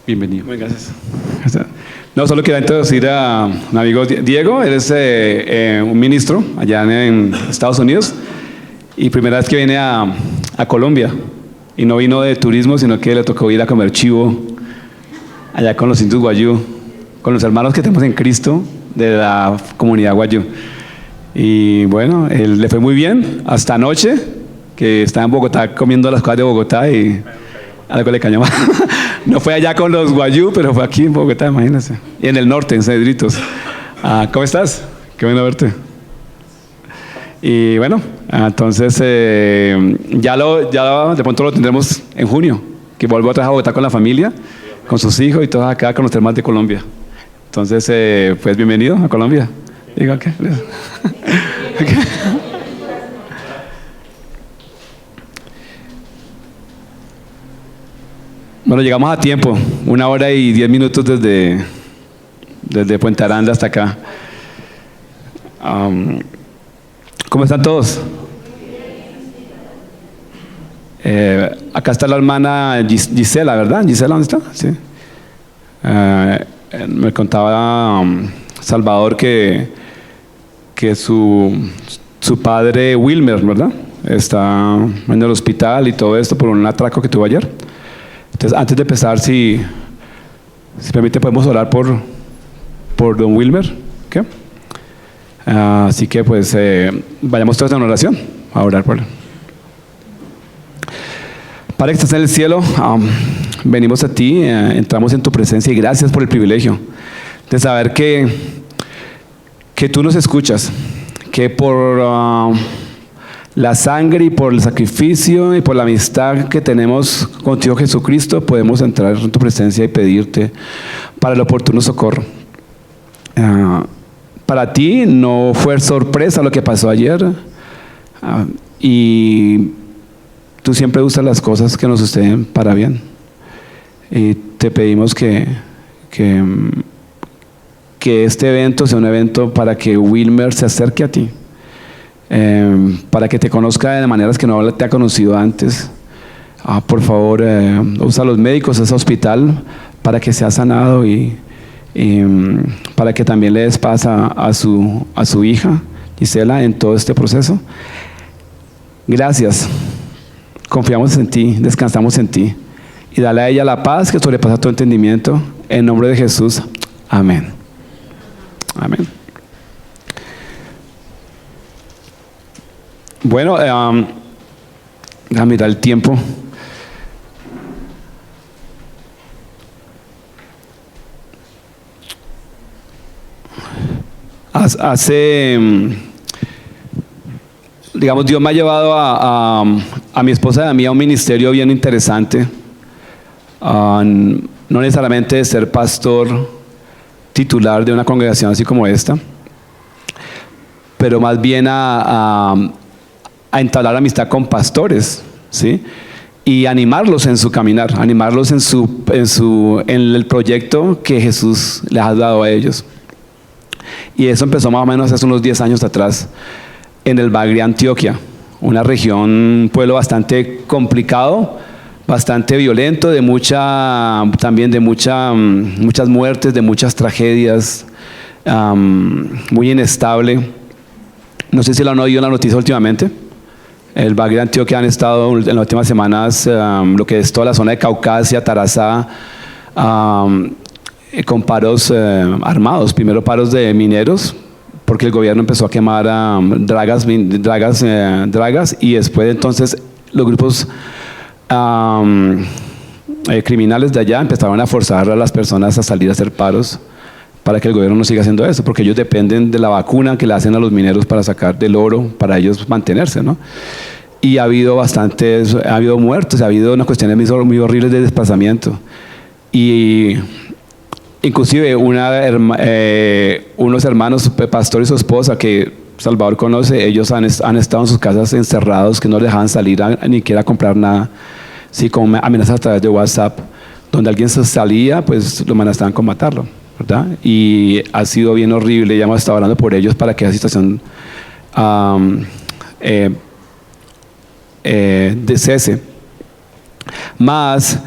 Bienvenido. Muy gracias. No, solo quería introducir a un amigo Diego. Él es un ministro allá en Estados Unidos y primera vez que viene a Colombia. Y no vino de turismo, sino que le tocó ir a comer chivo allá con los indios guayú, con los hermanos que tenemos en Cristo de la comunidad guayú. Y bueno, él le fue muy bien hasta anoche, que estaba en Bogotá comiendo las cosas de Bogotá y algo le cayó mal. No fue allá con los guayú, pero fue aquí en Bogotá, imagínense. Y en el norte, en Cedritos. ¿Cómo estás? Qué bueno verte. Y bueno, entonces ya de pronto lo tendremos en junio, que vuelvo otra vez a Bogotá con la familia, con sus hijos y todos acá con los temas de Colombia. Entonces, pues bienvenido a Colombia. Diga qué. Okay. Bueno, llegamos a tiempo, 1 hora y 10 minutos desde Puente Aranda hasta acá. ¿Cómo están todos? Acá está la hermana Gisela, ¿verdad? Gisela, ¿dónde está? Sí. Me contaba Salvador que su padre Wilmer, ¿verdad? Está en el hospital y todo esto por un atraco que tuvo ayer. Entonces, antes de empezar, si permite, podemos orar por don Wilmer. ¿Qué? Así que pues vayamos todos en oración a orar por él. Padre que estás en el cielo, venimos a ti, entramos en tu presencia y gracias por el privilegio de saber que tú nos escuchas, que por la sangre y por el sacrificio y por la amistad que tenemos contigo, Jesucristo, podemos entrar en tu presencia y pedirte para el oportuno socorro. Para ti no fue sorpresa lo que pasó ayer, y tú siempre usas las cosas que nos suceden para bien. Y te pedimos que este evento sea un evento para que Wilmer se acerque a ti, para que te conozca de maneras que no te ha conocido antes. Por favor, usa a los médicos, ese hospital, para que sea sanado y para que también le des paz a su hija Gisela en todo este proceso. Gracias, confiamos en ti, descansamos en ti y dale a ella la paz que sobrepasa todo entendimiento, en nombre de Jesús, amén. Amén. Bueno, déjame mirar el tiempo. Digamos, Dios me ha llevado a mi esposa y a mí a un ministerio bien interesante. No necesariamente de ser pastor titular de una congregación así como esta, pero más bien a entablar amistad con pastores, ¿sí? Y animarlos en su caminar, animarlos en el proyecto que Jesús les ha dado a ellos. Y eso empezó más o menos hace unos 10 años atrás en el Bagre, Antioquia, una región, un pueblo bastante complicado, bastante violento, también de muchas muertes, de muchas tragedias, muy inestable. No sé si lo han oído en la noticia últimamente. El Bagre, Antioquia, han estado en las últimas semanas, lo que es toda la zona de Caucasia, Tarazá, con paros armados, primero paros de mineros, porque el gobierno empezó a quemar dragas, y después entonces los grupos criminales de allá empezaron a forzar a las personas a salir a hacer paros para que el gobierno no siga haciendo eso, porque ellos dependen de la vacuna que le hacen a los mineros para sacar del oro, para ellos mantenerse, ¿no? Y ha habido muertos, ha habido unas cuestiones muy horribles de desplazamiento. Y inclusive unos hermanos, pastor y su esposa, que Salvador conoce, ellos han estado en sus casas encerrados, que no les dejaban salir ni siquiera comprar nada, sí, con amenazas a través de WhatsApp, donde alguien se salía, pues lo amenazaban con matarlo, ¿verdad? Y ha sido bien horrible, ya hemos estado hablando por ellos para que esa situación cese. Más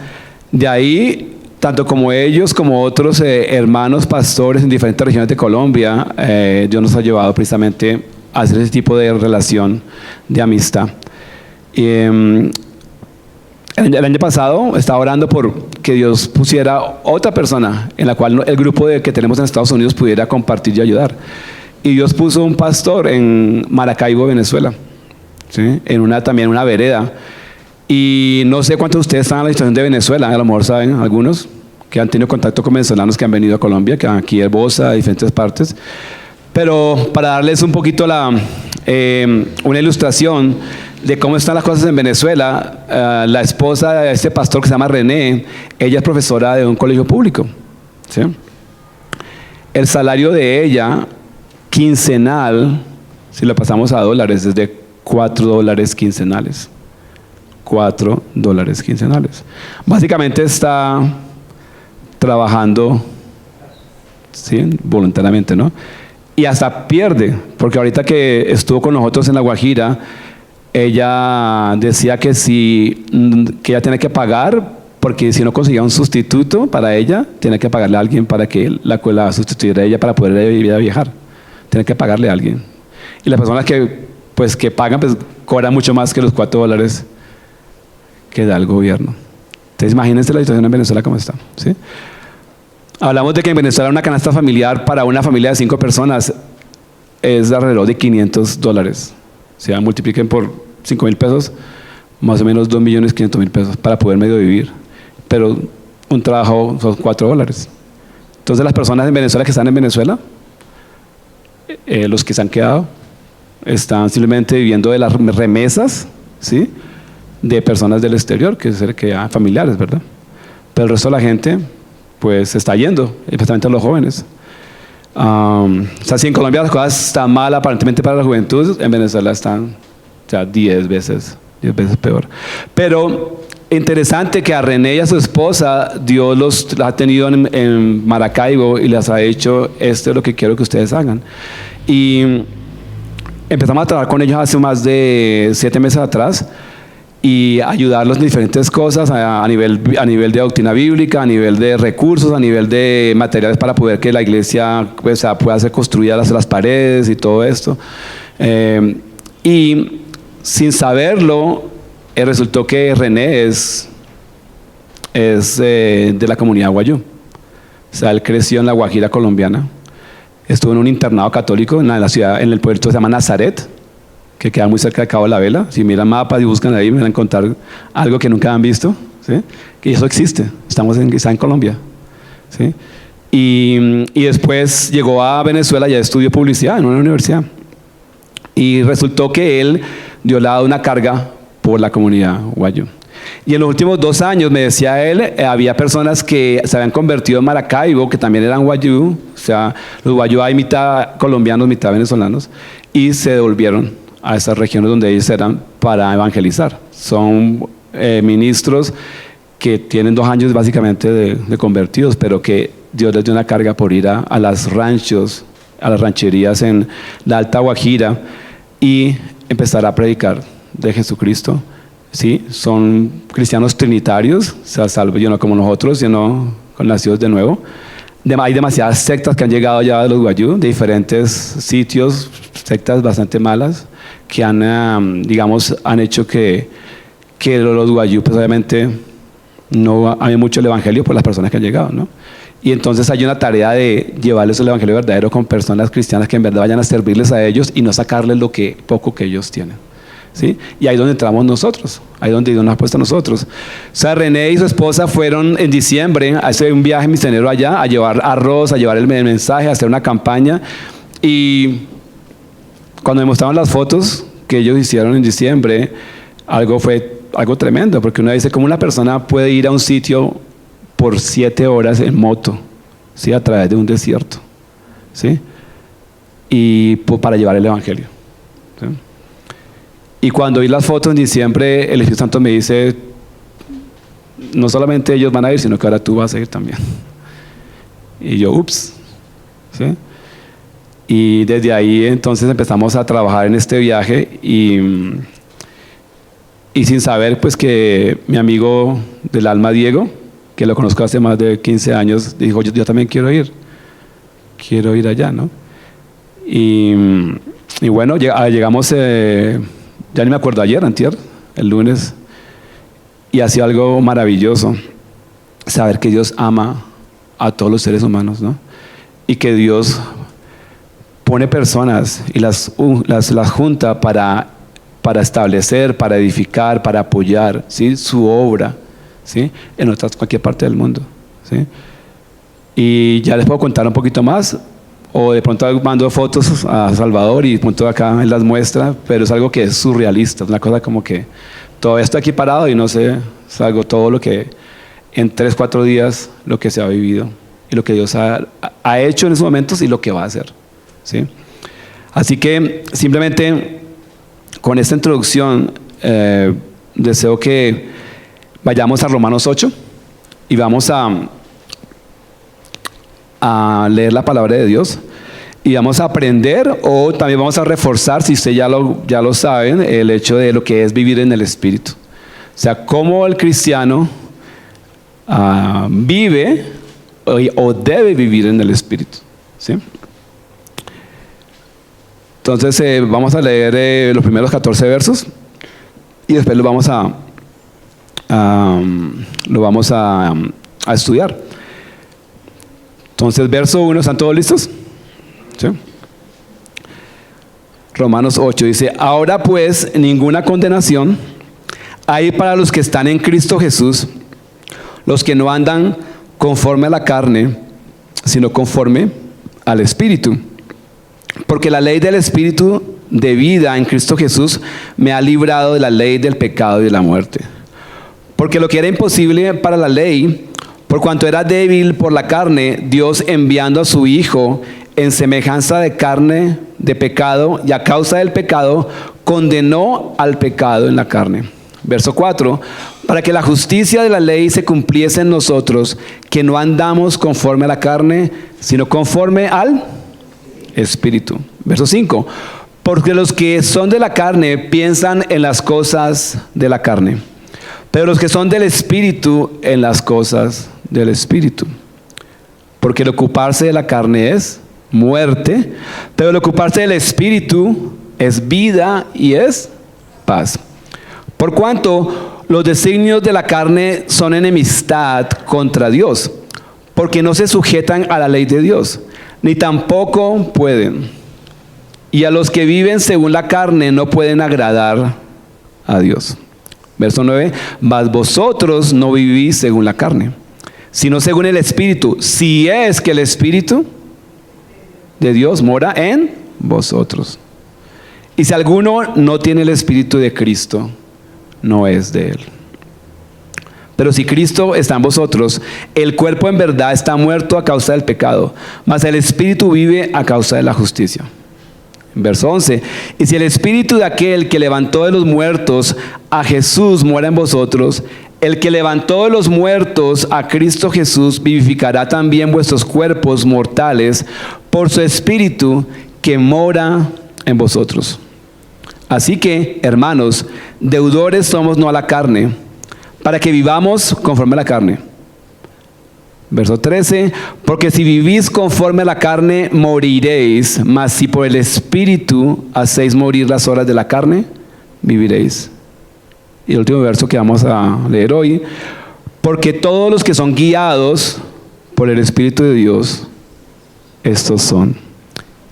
de ahí tanto como ellos como otros hermanos pastores en diferentes regiones de Colombia, Dios nos ha llevado precisamente a hacer ese tipo de relación de amistad. El año pasado estaba orando por que Dios pusiera otra persona en la cual el grupo que tenemos en Estados Unidos pudiera compartir y ayudar. Y Dios puso un pastor en Maracaibo, Venezuela, ¿sí? También una vereda. Y no sé cuántos de ustedes están en la situación de Venezuela, a lo mejor saben algunos que han tenido contacto con venezolanos que han venido a Colombia, que van aquí a Bosa, a diferentes partes. Pero para darles un poquito una ilustración de cómo están las cosas en Venezuela, la esposa de este pastor que se llama René, ella es profesora de un colegio público, ¿sí? El salario de ella quincenal, si lo pasamos a dólares, es de $4 quincenales. $4 quincenales. Básicamente está trabajando, ¿sí? Voluntariamente, ¿no? Y hasta pierde, porque ahorita que estuvo con nosotros en La Guajira, ella decía que ella tiene que pagar, porque si no conseguía un sustituto para ella, tiene que pagarle a alguien para que la sustituyera a ella para poder ir a viajar. Tiene que pagarle a alguien. Y las personas que pagan, pues cobran mucho más que los $4 que da el gobierno. Entonces imagínense la situación en Venezuela cómo está, ¿sí? Hablamos de que en Venezuela una canasta familiar para una familia de 5 personas es alrededor de $500. O sea, multipliquen por 5,000 pesos, más o menos 2.500.000 pesos para poder medio vivir. Pero un trabajo son $4. Entonces las personas en Venezuela que están en Venezuela, los que se han quedado, están simplemente viviendo de las remesas, ¿sí? De personas del exterior, que familiares, ¿verdad? Pero el resto de la gente, pues, se está yendo, especialmente los jóvenes. O sea, si en Colombia las cosas están mal aparentemente para la juventud, en Venezuela están, o sea, 10 veces peor. Pero interesante que a René y a su esposa Dios los ha tenido en Maracaibo y les ha dicho, esto es lo que quiero que ustedes hagan. Y empezamos a trabajar con ellos hace más de 7 meses atrás y ayudarlos en diferentes cosas a nivel de doctrina bíblica, a nivel de recursos, a nivel de materiales para poder que la iglesia pues, pueda ser construida las paredes y todo esto. Y sin saberlo, resultó que René es de la comunidad guayú. O sea, él creció en la Guajira colombiana. Estuvo en un internado católico en la ciudad, en el puerto que se llama Nazaret, que queda muy cerca de Cabo de la Vela. Si miran mapas y buscan ahí, me van a encontrar algo que nunca han visto, ¿sí? Que eso existe, está en Colombia, ¿sí? Y después llegó a Venezuela, ya estudió publicidad en una universidad. Y resultó que él Dios le ha dado una carga por la comunidad guayú. Y en los últimos 2 años, me decía él, había personas que se habían convertido en Maracaibo, que también eran guayú, o sea, los guayú hay mitad colombianos, mitad venezolanos, y se devolvieron a esas regiones donde ellos eran para evangelizar. Son ministros que tienen 2 años básicamente de convertidos, pero que Dios les dio una carga por ir a las ranchos, a las rancherías en la Alta Guajira y empezar a predicar de Jesucristo. ¿Sí? Son cristianos trinitarios, o sea, salvo yo no como nosotros, sino con nacidos de nuevo. Hay demasiadas sectas que han llegado ya de los guayú, de diferentes sitios, sectas bastante malas, que han hecho que los guayú, pues obviamente, no hay mucho el evangelio por las personas que han llegado, ¿no? Y entonces hay una tarea de llevarles el evangelio verdadero con personas cristianas que en verdad vayan a servirles a ellos y no sacarles poco que ellos tienen. ¿Sí? Y ahí es donde entramos nosotros, ahí es donde Dios nos ha puesto a nosotros. O sea, René y su esposa fueron en diciembre a hacer un viaje misionero allá, a llevar arroz, a llevar el mensaje, a hacer una campaña. Y cuando me mostraban las fotos que ellos hicieron en diciembre, fue algo tremendo, porque uno dice, ¿cómo una persona puede ir a un sitio por 7 horas en moto, ¿sí? A través de un desierto, ¿sí? Y para llevar el evangelio, ¿sí? Y cuando vi las fotos en diciembre, el Espíritu Santo me dice, no solamente ellos van a ir, sino que ahora tú vas a ir también. Y yo, ups, ¿sí? Y desde ahí entonces empezamos a trabajar en este viaje y sin saber pues que mi amigo del alma Diego, que lo conozco hace más de 15 años, dijo, yo también quiero ir allá, ¿no? Y bueno, llegamos, ya ni me acuerdo, antier, el lunes, y ha sido algo maravilloso saber que Dios ama a todos los seres humanos, ¿no? Y que Dios pone personas y las junta para establecer, para edificar, para apoyar, ¿sí?, su obra, ¿sí?, en cualquier parte del mundo, ¿sí? Y ya les puedo contar un poquito más, o de pronto mando fotos a Salvador y de pronto acá él las muestra, pero es algo que es surrealista, es una cosa como que todavía estoy aquí parado y no sé, es algo todo lo que en 3-4 días lo que se ha vivido y lo que Dios ha hecho en esos momentos y lo que va a hacer, ¿sí? Así que simplemente con esta introducción deseo que vayamos a Romanos 8 y vamos a leer la palabra de Dios y vamos a aprender, o también vamos a reforzar, si usted ya lo saben, el hecho de lo que es vivir en el Espíritu. O sea, cómo el cristiano vive o debe vivir en el Espíritu, ¿sí? Entonces vamos a leer los primeros 14 versos y después lo vamos a estudiar. Entonces, verso 1, ¿están todos listos? ¿Sí? Romanos 8 dice, ahora pues ninguna condenación hay para los que están en Cristo Jesús, los que no andan conforme a la carne, sino conforme al Espíritu. Porque la ley del Espíritu de vida en Cristo Jesús me ha librado de la ley del pecado y de la muerte. Porque lo que era imposible para la ley, por cuanto era débil por la carne, Dios enviando a su Hijo en semejanza de carne de pecado, y a causa del pecado condenó al pecado en la carne. Verso 4, para que la justicia de la ley se cumpliese en nosotros, que no andamos conforme a la carne, sino conforme al Espíritu. Verso 5, porque los que son de la carne piensan en las cosas de la carne, pero los que son del Espíritu en las cosas del Espíritu. Porque el ocuparse de la carne es muerte, pero el ocuparse del Espíritu es vida y es paz. Por cuanto los designios de la carne son enemistad contra Dios, porque no se sujetan a la ley de Dios, ni tampoco pueden. Y a los que viven según la carne no pueden agradar a Dios. Verso 9, mas vosotros no vivís según la carne, sino según el Espíritu, si es que el Espíritu de Dios mora en vosotros. Y si alguno no tiene el Espíritu de Cristo, no es de él. Pero si Cristo está en vosotros, el cuerpo en verdad está muerto a causa del pecado, mas el Espíritu vive a causa de la justicia. Verso 11, y si el Espíritu de aquel que levantó de los muertos a Jesús mora en vosotros, el que levantó de los muertos a Cristo Jesús vivificará también vuestros cuerpos mortales por su Espíritu que mora en vosotros. Así que, hermanos, deudores somos no a la carne, para que vivamos conforme a la carne. Verso 13, porque si vivís conforme a la carne, moriréis, mas si por el Espíritu hacéis morir las obras de la carne, viviréis. Y el último verso que vamos a leer hoy, porque todos los que son guiados por el Espíritu de Dios, estos son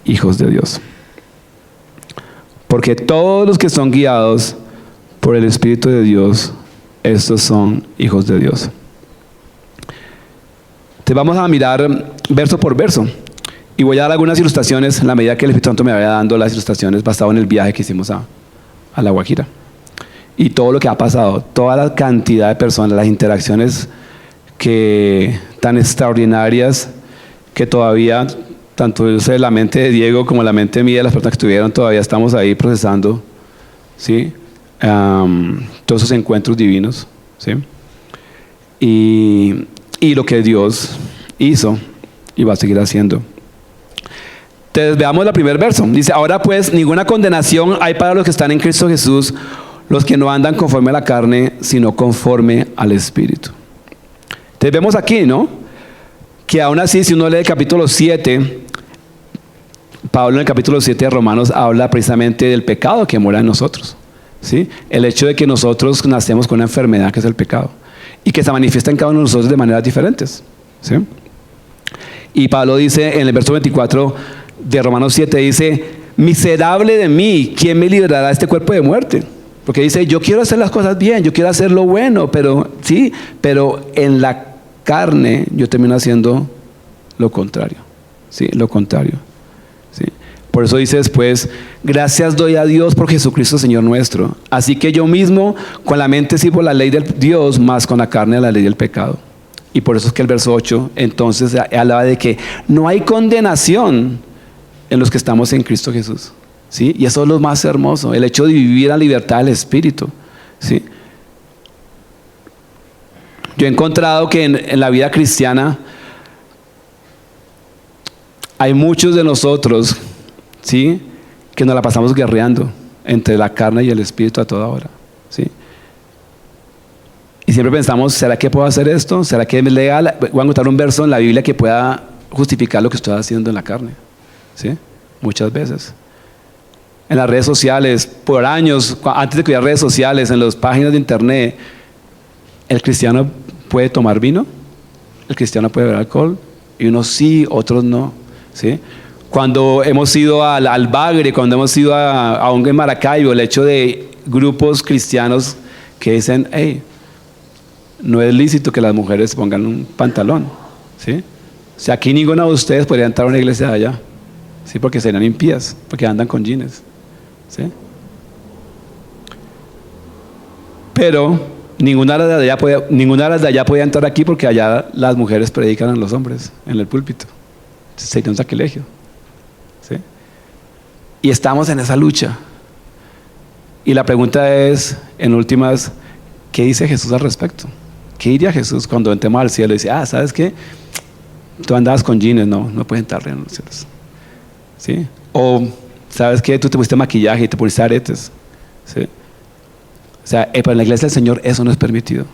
hijos de Dios. Porque todos los que son guiados por el Espíritu de Dios, estos son hijos de Dios. Te vamos a mirar verso por verso y voy a dar algunas ilustraciones en la medida que el Espíritu Santo me vaya dando las ilustraciones basado en el viaje que hicimos a La Guajira y todo lo que ha pasado, toda la cantidad de personas, las interacciones tan extraordinarias que todavía tanto la mente de Diego como la mente mía de las personas que estuvieron, todavía estamos ahí procesando, ¿sí? Todos esos encuentros divinos, ¿sí? Y lo que Dios hizo y va a seguir haciendo. Entonces veamos el primer verso. Dice, ahora pues ninguna condenación hay para los que están en Cristo Jesús, los que no andan conforme a la carne, sino conforme al Espíritu. Entonces vemos aquí, ¿no? Que aún así, si uno lee el capítulo 7, Pablo en el capítulo 7 de Romanos habla precisamente del pecado que mora en nosotros, ¿sí? El hecho de que nosotros nacemos con una enfermedad que es el pecado y que se manifiesta en cada uno de nosotros de maneras diferentes, ¿sí? Y Pablo dice en el verso 24 de Romanos 7, dice: miserable de mí, ¿quién me librará de este cuerpo de muerte? Porque dice, yo quiero hacer las cosas bien, yo quiero hacer lo bueno, pero sí, pero en la carne yo termino haciendo lo contrario, ¿sí? Lo contrario, ¿sí? Por eso dice después: gracias doy a Dios por Jesucristo Señor nuestro. Así que yo mismo con la mente sirvo la ley del Dios, más con la carne la ley del pecado. Y por eso es que el verso 8 entonces hablaba de que no hay condenación en los que estamos en Cristo Jesús, ¿sí? Y eso es lo más hermoso, el hecho de vivir la libertad del Espíritu, ¿sí? Yo he encontrado que en la vida cristiana hay muchos de nosotros, ¿sí?, que nos la pasamos guerreando entre la carne y el Espíritu a toda hora, ¿sí? Y siempre pensamos, ¿será que puedo hacer esto? ¿Será que es legal? Voy a encontrar un verso en la Biblia que pueda justificar lo que estoy haciendo en la carne, ¿sí? Muchas veces. En las redes sociales, por años, antes de que hubiera redes sociales, en las páginas de internet, ¿el cristiano puede tomar vino? ¿El cristiano puede beber alcohol? Y unos sí, otros no, ¿sí? Cuando hemos ido al Bagre, cuando hemos ido a un en Maracaibo, el hecho de grupos cristianos que dicen, hey, no es lícito que las mujeres pongan un pantalón, ¿sí? O sea, aquí ninguno de ustedes podría entrar a una iglesia de allá, ¿sí? Porque serían impías, porque andan con jeans, ¿sí? Pero ninguna de las de allá podía entrar aquí, porque allá las mujeres predican a los hombres en el púlpito. Sería un sacrilegio, ¿sí? Y estamos en esa lucha. Y la pregunta es, en últimas, ¿qué dice Jesús al respecto? ¿Qué diría Jesús cuando entremos al cielo y dice, ¿sabes qué? Tú andabas con jeans, no puedes entrar en los cielos, ¿sí? O, ¿sabes qué? Tú te pusiste maquillaje y te pusiste aretes, ¿sí? O sea, para la iglesia del Señor eso no es permitido.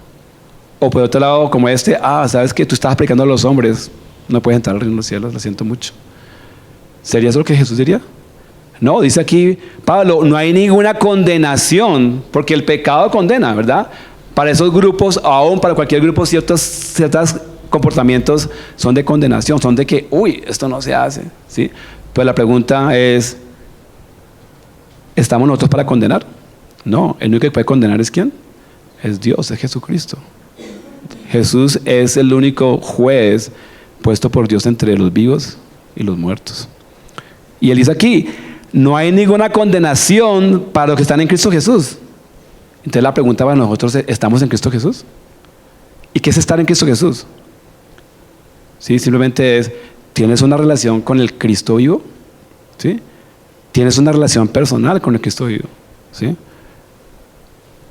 O por otro lado, como ¿sabes qué? Tú estabas predicando a los hombres, no puedes entrar al reino de los cielos, lo siento mucho. ¿Sería eso lo que Jesús diría? No, dice aquí Pablo, no hay ninguna condenación, porque el pecado condena, ¿verdad? Para esos grupos, aún para cualquier grupo, ciertos comportamientos son de condenación, son de que, esto no se hace, ¿sí? Pues la pregunta es, ¿estamos nosotros para condenar? No, el único que puede condenar es ¿quién? Es Dios, es Jesucristo. Jesús es el único juez puesto por Dios entre los vivos y los muertos. Y él dice aquí, no hay ninguna condenación para los que están en Cristo Jesús. Entonces la pregunta para nosotros es, ¿estamos en Cristo Jesús? ¿Y qué es estar en Cristo Jesús? ¿Sí? Simplemente es, ¿tienes una relación con el Cristo vivo? ¿Sí? ¿Tienes una relación personal con el Cristo vivo? ¿Sí?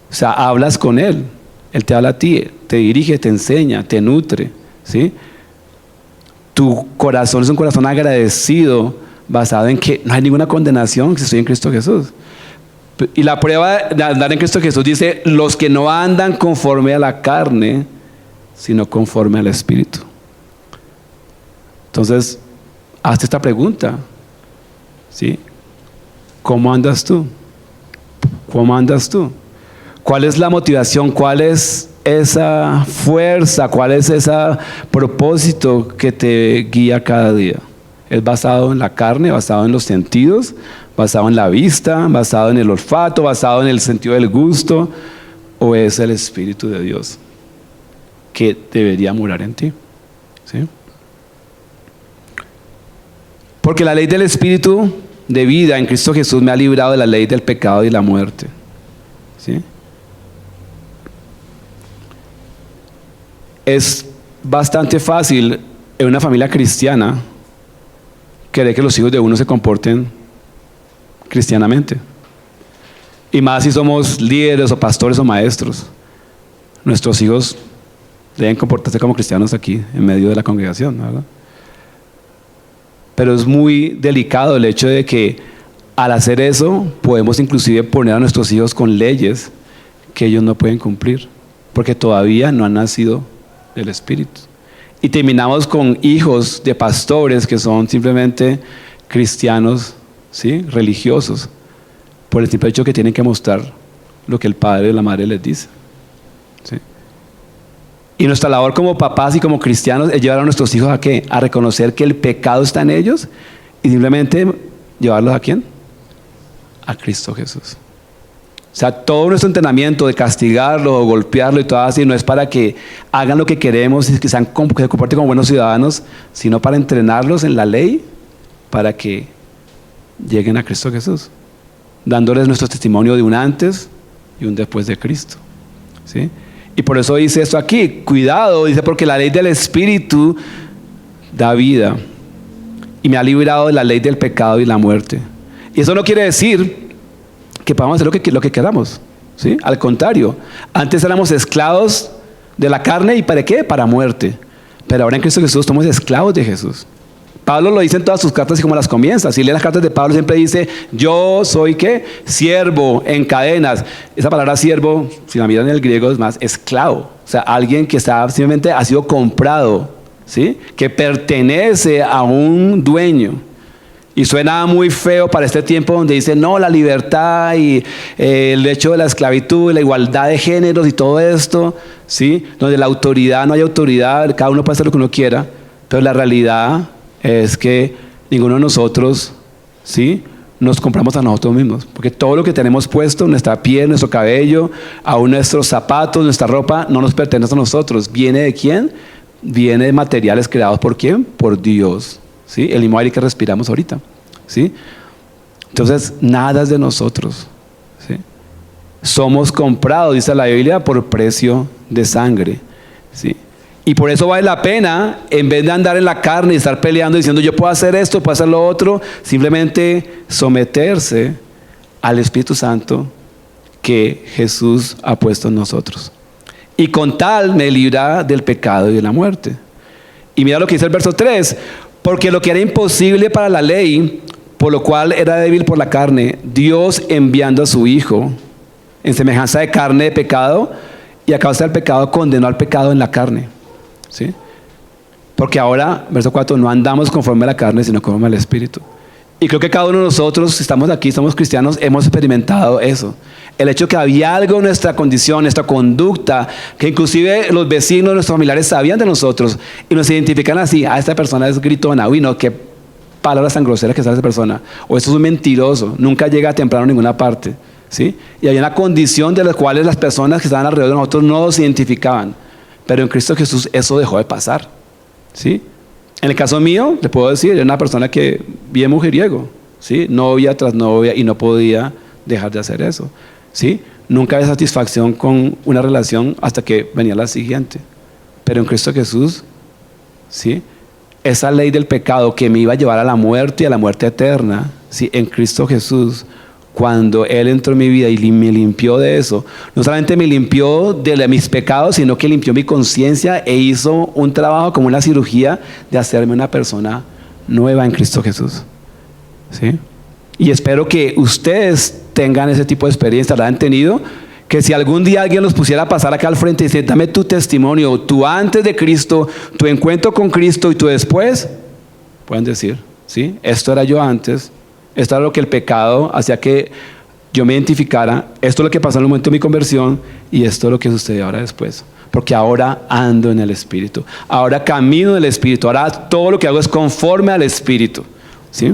O sea, hablas con Él, Él te habla a ti, te dirige, te enseña, te nutre, ¿sí? Tu corazón es un corazón agradecido, basado en que no hay ninguna condenación si estoy en Cristo Jesús. Y la prueba de andar en Cristo Jesús dice, los que no andan conforme a la carne, sino conforme al Espíritu. Entonces, hazte esta pregunta, ¿sí? ¿Cómo andas tú? ¿Cómo andas tú? ¿Cuál es la motivación? ¿Cuál es esa fuerza? ¿Cuál es ese propósito que te guía cada día? ¿Es basado en la carne, basado en los sentidos, basado en la vista, basado en el olfato, basado en el sentido del gusto? ¿O es el Espíritu de Dios que debería morar en ti? ¿Sí? Porque la ley del Espíritu de vida en Cristo Jesús me ha librado de la ley del pecado y la muerte. ¿Sí? Es bastante fácil en una familia cristiana querer que los hijos de uno se comporten cristianamente. Y más si somos líderes o pastores o maestros. Nuestros hijos deben comportarse como cristianos aquí, en medio de la congregación, ¿verdad? Pero es muy delicado el hecho de que al hacer eso podemos inclusive poner a nuestros hijos con leyes que ellos no pueden cumplir, porque todavía no han nacido del Espíritu. Y terminamos con hijos de pastores que son simplemente cristianos, ¿sí? Religiosos, por el simple hecho que tienen que mostrar lo que el padre o la madre les dice, ¿sí? Y nuestra labor como papás y como cristianos es llevar a nuestros hijos ¿a qué? A reconocer que el pecado está en ellos y simplemente llevarlos ¿a quién? A Cristo Jesús. O sea, todo nuestro entrenamiento de castigarlo o golpearlo y todo así no es para que hagan lo que queremos y que se comporten como buenos ciudadanos, sino para entrenarlos en la ley para que lleguen a Cristo Jesús, dándoles nuestro testimonio de un antes y un después de Cristo, ¿sí? Y por eso dice esto aquí, cuidado, dice, porque la ley del Espíritu da vida y me ha librado de la ley del pecado y la muerte. Y eso no quiere decir que podamos hacer lo que queramos, ¿sí? Al contrario, antes éramos esclavos de la carne y ¿para qué? Para muerte. Pero ahora en Cristo Jesús somos esclavos de Jesús. Pablo lo dice en todas sus cartas y como las comienza. Si lee las cartas de Pablo siempre dice, yo soy ¿qué? Siervo en cadenas. Esa palabra siervo, si la miran en el griego, es más esclavo. O sea, alguien que simplemente ha sido comprado, ¿sí? Que pertenece a un dueño. Y suena muy feo para este tiempo donde dice, no, la libertad y el hecho de la esclavitud, la igualdad de géneros y todo esto, ¿sí? Donde la autoridad, no hay autoridad, cada uno puede hacer lo que uno quiera, pero la realidad es que ninguno de nosotros, ¿sí? Nos compramos a nosotros mismos, porque todo lo que tenemos puesto, nuestra piel, nuestro cabello, aún nuestros zapatos, nuestra ropa, no nos pertenece a nosotros. ¿Viene de quién? Viene de materiales creados ¿por quién? Por Dios, ¿sí? El mismo aire que respiramos ahorita, ¿sí? Entonces, nada es de nosotros, ¿sí? Somos comprados, dice la Biblia, por precio de sangre, ¿sí? Y por eso vale la pena, en vez de andar en la carne y estar peleando diciendo yo puedo hacer esto, puedo hacer lo otro, simplemente someterse al Espíritu Santo que Jesús ha puesto en nosotros. Y con tal me libra del pecado y de la muerte. Y mira lo que dice el verso 3, porque lo que era imposible para la ley, por lo cual era débil por la carne, Dios enviando a su Hijo en semejanza de carne de pecado, y a causa del pecado condenó al pecado en la carne, ¿sí? Porque ahora, verso 4, no andamos conforme a la carne, sino conforme al Espíritu. Y creo que cada uno de nosotros, si estamos aquí, somos cristianos, hemos experimentado eso. El hecho que había algo en nuestra condición, nuestra conducta, que inclusive los vecinos, nuestros familiares sabían de nosotros y nos identifican así, esta persona es gritona, uy no, qué palabras tan groseras que sale esa persona, o esto es un mentiroso, nunca llega temprano a ninguna parte, ¿sí? Y había una condición de la cual las personas que estaban alrededor de nosotros no nos identificaban, pero en Cristo Jesús eso dejó de pasar, ¿sí? En el caso mío, le puedo decir, era una persona que bien mujeriego, ¿sí? Novia tras novia y no podía dejar de hacer eso, ¿sí? Nunca había satisfacción con una relación hasta que venía la siguiente. Pero en Cristo Jesús, ¿sí? Esa ley del pecado que me iba a llevar a la muerte y a la muerte eterna, ¿sí? En Cristo Jesús, cuando Él entró en mi vida y me limpió de eso, no solamente me limpió de mis pecados, sino que limpió mi conciencia e hizo un trabajo como una cirugía de hacerme una persona nueva en Cristo Jesús, ¿sí? Y espero que ustedes tengan ese tipo de experiencia, la han tenido, que si algún día alguien los pusiera a pasar acá al frente y dice, dame tu testimonio, tu antes de Cristo, tu encuentro con Cristo y tu después, pueden decir, ¿sí? Esto era yo antes, esto era lo que el pecado hacía que yo me identificara, esto es lo que pasó en el momento de mi conversión y esto es lo que sucedió ahora después. Porque ahora ando en el Espíritu, ahora camino en el Espíritu, ahora todo lo que hago es conforme al Espíritu, ¿sí?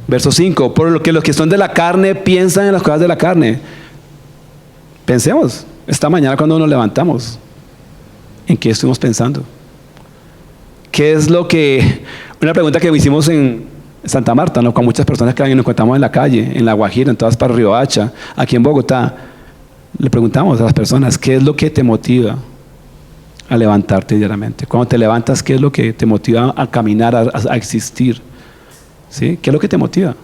Verso 5, por lo que los que son de la carne piensan en las cosas de la carne. Pensemos, esta mañana cuando nos levantamos, ¿en qué estuvimos pensando? ¿Qué es lo que... Una pregunta que hicimos en Santa Marta, ¿no? Con muchas personas que nos encontramos en la calle, en La Guajira, en todas partes, Riohacha, aquí en Bogotá. Le preguntamos a las personas, ¿qué es lo que te motiva a levantarte diariamente? Cuando te levantas, ¿qué es lo que te motiva a caminar, a existir? ¿Sí? ¿Qué es lo que te motiva?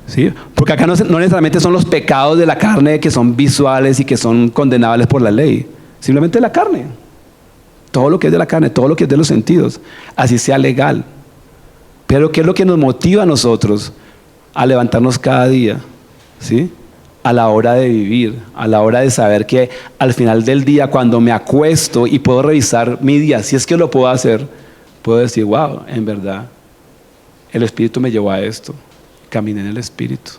¿Sí? Porque acá no necesariamente son los pecados de la carne que son visuales y que son condenables por la ley. Simplemente la carne. Todo lo que es de la carne, todo lo que es de los sentidos. Así sea legal. Pero ¿qué es lo que nos motiva a nosotros a levantarnos cada día? ¿Sí? a la hora de vivir, a la hora de saber que al final del día, cuando me acuesto y puedo revisar mi día, si es que lo puedo hacer, puedo decir, wow, en verdad, el Espíritu me llevó a esto, caminé en el Espíritu,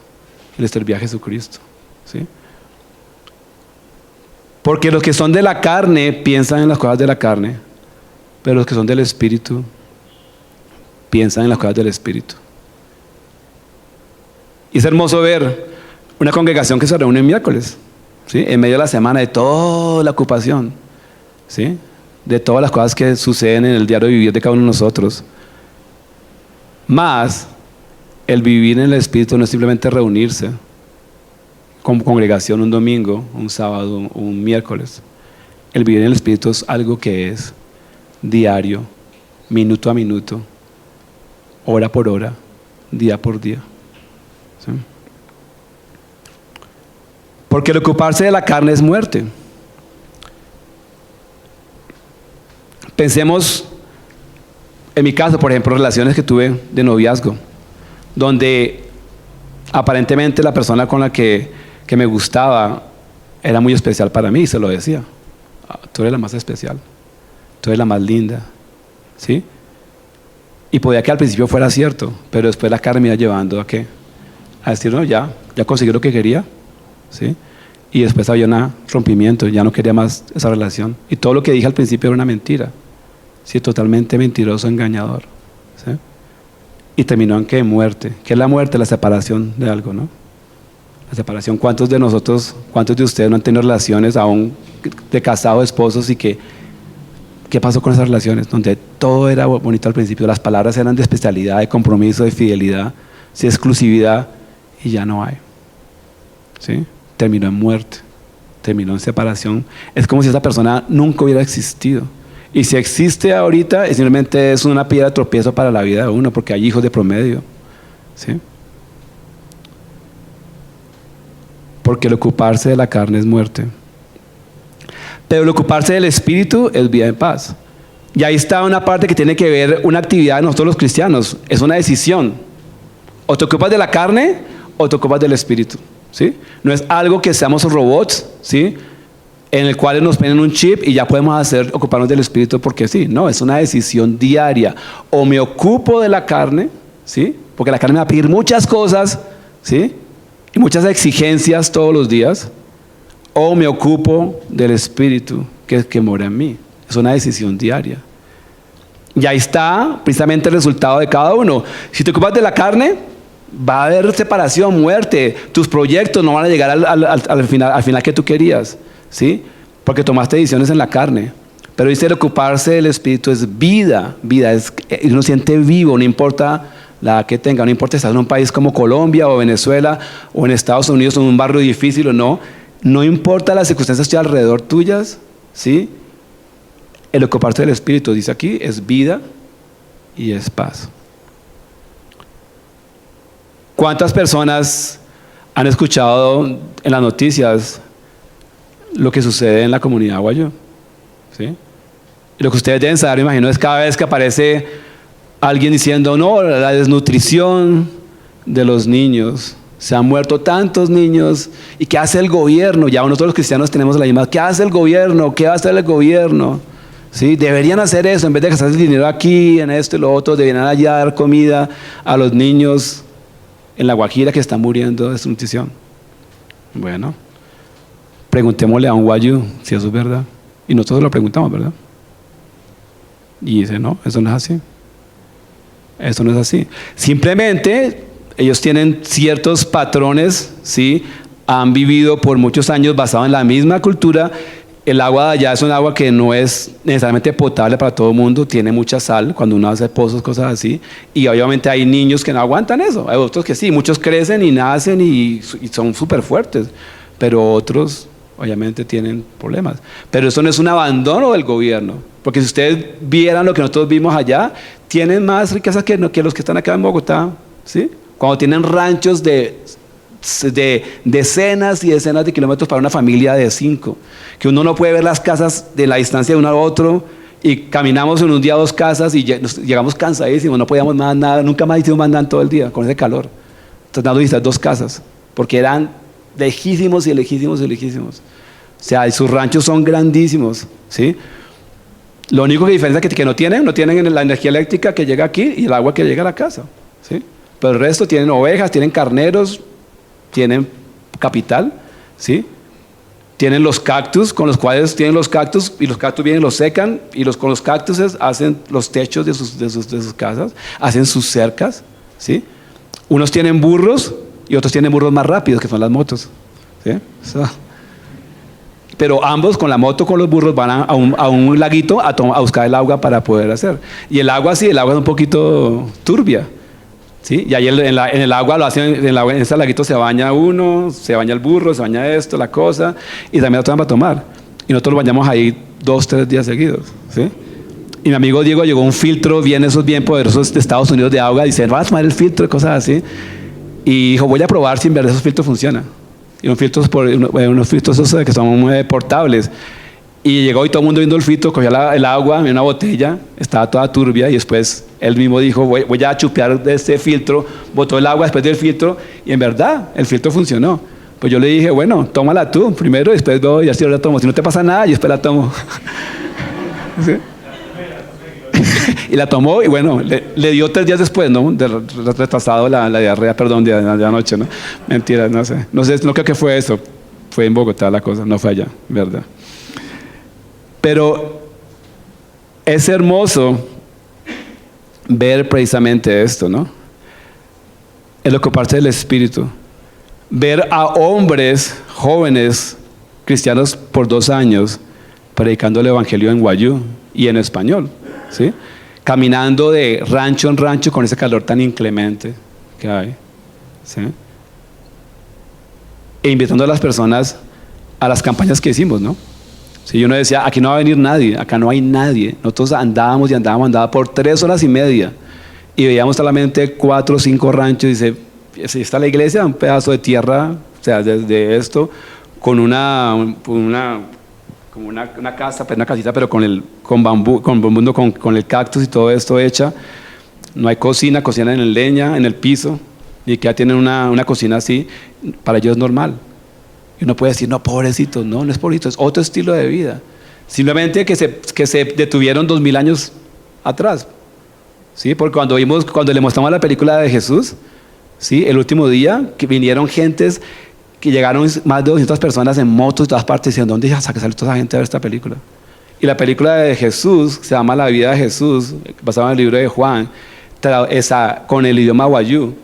y le serví a Jesucristo, ¿sí? Porque los que son de la carne piensan en las cosas de la carne, pero los que son del Espíritu piensan en las cosas del Espíritu. Y es hermoso ver una congregación que se reúne el miércoles, ¿sí? En medio de la semana, de toda la ocupación, ¿sí? De todas las cosas que suceden en el diario vivir de cada uno de nosotros. Más, el vivir en el Espíritu no es simplemente reunirse como congregación un domingo, un sábado, un miércoles. El vivir en el Espíritu es algo que es diario, minuto a minuto, hora por hora, día por día, ¿sí? Porque el ocuparse de la carne es muerte. Pensemos, en mi caso, por ejemplo, relaciones que tuve de noviazgo, donde aparentemente la persona con la que me gustaba era muy especial para mí, y se lo decía. Tú eres la más especial, tú eres la más linda, ¿sí? Y podía que al principio fuera cierto, pero después la carne me iba llevando a ¿qué? A decir, no, ya conseguí lo que quería, ¿sí? Y después había un rompimiento, ya no quería más esa relación. Y todo lo que dije al principio era una mentira, ¿sí? Totalmente mentiroso, engañador, ¿sí? Y terminó en ¿qué? Muerte. ¿Qué es la muerte? La separación de algo, ¿no? La separación. ¿Cuántos de nosotros, cuántos de ustedes no han tenido relaciones aún de casados, esposos, y qué pasó con esas relaciones? Donde todo era bonito al principio, las palabras eran de especialidad, de compromiso, de fidelidad, de exclusividad, y ya no hay, ¿sí? Terminó en muerte, terminó en separación. Es como si esa persona nunca hubiera existido. Y si existe ahorita, simplemente es una piedra de tropiezo para la vida de uno, porque hay hijos de promedio, ¿sí? Porque el ocuparse de la carne es muerte, pero el ocuparse del Espíritu es vida en paz. Y ahí está una parte que tiene que ver, una actividad de nosotros los cristianos, es una decisión. O te ocupas de la carne o te ocupas del Espíritu, ¿sí? No es algo que seamos robots, ¿sí? En el cual nos ponen un chip y ya podemos ocuparnos del Espíritu porque sí. No, es una decisión diaria. O me ocupo de la carne, ¿sí? Porque la carne me va a pedir muchas cosas, ¿sí? Y muchas exigencias todos los días. O me ocupo del Espíritu que mora en mí. Es una decisión diaria. Y ahí está precisamente el resultado de cada uno. Si te ocupas de la carne, va a haber separación, muerte. Tus proyectos no van a llegar al final que tú querías, ¿sí? Porque tomaste decisiones en la carne. Pero dice, el ocuparse del Espíritu es vida. Vida es, uno siente vivo, no importa la edad que tenga, no importa si estás en un país como Colombia o Venezuela o en Estados Unidos o en un barrio difícil o no. No importa las circunstancias que hay alrededor tuyas, ¿sí? El ocuparse del Espíritu, dice aquí, es vida y es paz. ¿Cuántas personas han escuchado en las noticias lo que sucede en la comunidad Guayú? ¿Sí? Y lo que ustedes deben saber, me imagino, es cada vez que aparece alguien diciendo, no, la desnutrición de los niños, se han muerto tantos niños, ¿y qué hace el gobierno? Ya nosotros los cristianos tenemos la misma, ¿qué hace el gobierno? ¿Qué va a hacer el gobierno? ¿Sí? Deberían hacer eso, en vez de gastar el dinero aquí, en esto y lo otro, deberían allá dar comida a los niños en La Guajira que están muriendo de desnutrición. Bueno, preguntémosle a un guayú si eso es verdad. Y nosotros lo preguntamos, ¿verdad? Y dice, no, eso no es así. Eso no es así. Simplemente ellos tienen ciertos patrones, ¿sí? Han vivido por muchos años basado en la misma cultura. El agua de allá es un agua que no es necesariamente potable para todo el mundo, tiene mucha sal cuando uno hace pozos, cosas así. Y obviamente hay niños que no aguantan eso. Hay otros que sí, muchos crecen y nacen y son súper fuertes. Pero otros obviamente tienen problemas. Pero eso no es un abandono del gobierno. Porque si ustedes vieran lo que nosotros vimos allá, tienen más riqueza que los que están acá en Bogotá, ¿sí? Cuando tienen ranchos de decenas y decenas de kilómetros para una familia de 5, que uno no puede ver las casas de la distancia de uno al otro, y caminamos en un día 2 casas y llegamos cansadísimos, no podíamos nada, nunca más hicimos más nada en todo el día con ese calor, tratando de visitar 2 casas, porque eran lejísimos y lejísimos y lejísimos. O sea, y sus ranchos son grandísimos, ¿sí? Lo único que diferencia es que no tienen la energía eléctrica que llega aquí y el agua que llega a la casa, ¿sí? Pero el resto tienen ovejas, tienen carneros, tienen capital, ¿sí? Tienen los cactus, con los cuales tienen los cactus, y los cactus vienen, los secan, y con los cactus hacen los techos de sus casas, hacen sus cercas, ¿sí? Unos tienen burros y otros tienen burros más rápidos, que son las motos, ¿sí? Pero ambos, con la moto, con los burros, van a un laguito a buscar el agua para poder hacer. Y el agua, sí, el agua es un poquito turbia, ¿sí? Y ahí en el agua, en ese laguito se baña uno, se baña el burro, se baña esto, la cosa, y también lo toman para tomar. Y nosotros lo bañamos ahí 2-3 días seguidos, ¿sí? Y mi amigo Diego llegó un filtro, esos bien poderosos de Estados Unidos de agua, y dice, vas a tomar el filtro y cosas así. Y dijo, voy a probar si en verdad esos filtros funcionan. Y unos filtros esos que son muy portables. Y llegó y todo el mundo viendo el filtro, cogió el agua en una botella, estaba toda turbia, y después él mismo dijo, voy a chupear de este filtro, botó el agua después del filtro, y en verdad, el filtro funcionó. Pues yo le dije, bueno, tómala tú primero, y después voy y así la tomo. Si no te pasa nada, yo después la tomo. ¿Sí? Y la tomó, y bueno, le dio 3 días después, ¿no? Retrasado la diarrea, perdón, de anoche, ¿no? Mentira, no sé, no creo que fue eso. Fue en Bogotá la cosa, no fue allá, ¿verdad? Pero es hermoso ver precisamente esto, ¿no? Es lo que parte del Espíritu. Ver a hombres jóvenes cristianos por 2 años predicando el Evangelio en guayú y en español, ¿sí? Caminando de rancho en rancho con ese calor tan inclemente que hay, ¿sí? E invitando a las personas a las campañas que hicimos, ¿no? Si uno decía, aquí no va a venir nadie, acá no hay nadie. Nosotros andábamos por 3 horas y media y veíamos solamente 4 o 5 ranchos. Y dice, si está la iglesia, un pedazo de tierra, o sea, desde esto, con una casa, pues una casita, pero con bambú, con el cactus y todo esto hecha. No hay cocina en leña, en el piso, y que ya tienen una cocina así, para ellos es normal. Y uno puede decir, no, pobrecito, no es pobrecito, es otro estilo de vida. Simplemente que se detuvieron 2000 años atrás. ¿Sí? Porque cuando le mostramos la película de Jesús, ¿sí? El último día, que vinieron gentes, que llegaron más de 200 personas en motos de todas partes, diciendo, ¿dónde sale toda esa gente a ver esta película? Y la película de Jesús, se llama La vida de Jesús, basada en el libro de Juan, con el idioma guayú.